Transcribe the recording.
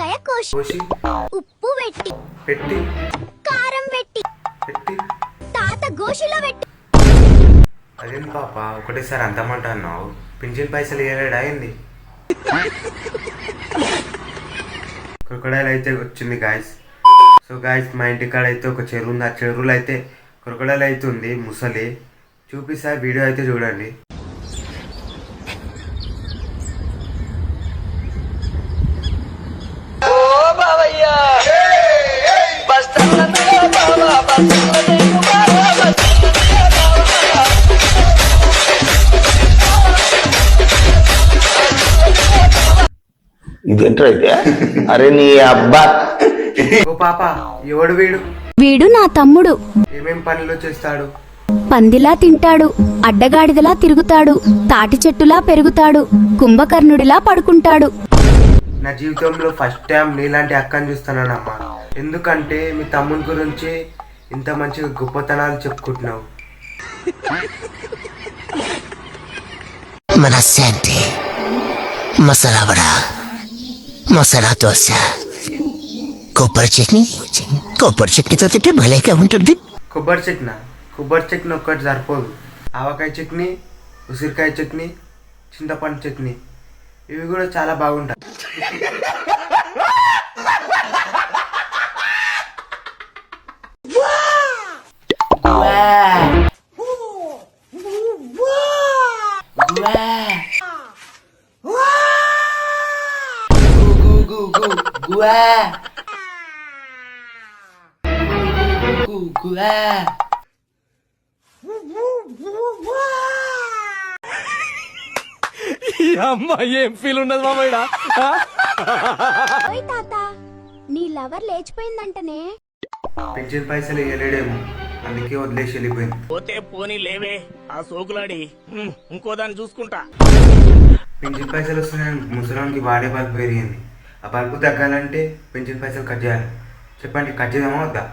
మామిడికాయ కోసి ఉప్పు పెట్టి కారం పెట్టి తాత గోషిలో పెట్టి. అదేంటి పాప ఒకటేసారి అంతమంట అన్నావు? పింఛన్ పైసలు ఇవ్వలేడా అయింది? క్రొకడైల్ అయితే వచ్చింది గాయస్. సో గాయస్ మా ఇంటికాడ అయితే ఒక చెరువు ఉంది. ఆ చెరువులో అయితే క్రొకడైల్ అయితే ఉంది, ముసలి. చూపిస్తా, వీడియో అయితే చూడండి. ఇదేంటో అయితే, అరే నీ అబ్బా. ఓ పాప, ఎవడు వీడు? వీడు నా తమ్ముడు. ఏమేం పనులు చేస్తాడు? పందిలా తింటాడు, అడ్డగాడిదలా తిరుగుతాడు, తాటి చెట్టులా పెరుగుతాడు, కుంభకర్ణుడిలా పడుకుంటాడు. నా జీవితంలో ఫస్ట్ టైం నీలాంటి అక్కని చూస్తున్నానమ్మా. ఎందుకంటే మీ తమ్ముని గురించి ఇంత మంచిగా గొప్పతనాలు చెప్పుకుంటున్నావు. మనశ్శాంతి, మసాలా వడ, మసాలా దోశ, కొబ్బరి చట్నీతో తింటే భలేగా ఉంటుంది. కొబ్బరి చట్నీ ఒక్కటి సరిపోదు. ఆవకాయ చట్నీ, ఉసిరికాయ చట్నీ, చింతపండు చట్నీ, ఇవి కూడా చాలా బాగుంటాయి. ఏం ఫీల్ ఉన్నది మామయ్య? ఓయ్ తాత, నీ లవర్ లేచిపోయిందంటనే. పెన్షన్ పైసలు ఇవ్వలేడేమో, అందుకే వదిలేసి వెళ్ళిపోయింది. పోతే పోనీ లేవే, ఆ సోకులాడి ఇంకో దాన్ని చూసుకుంటా. పెన్షన్ పైసలు వస్తున్నాయని ముసలానికి వాడే బల్బు పెరిగింది. ఆ బల్బు తగ్గాలంటే పెన్షన్ పైసలు కట్ చేయాలి. చెప్పండి, కట్ చేద్దామా వద్దా?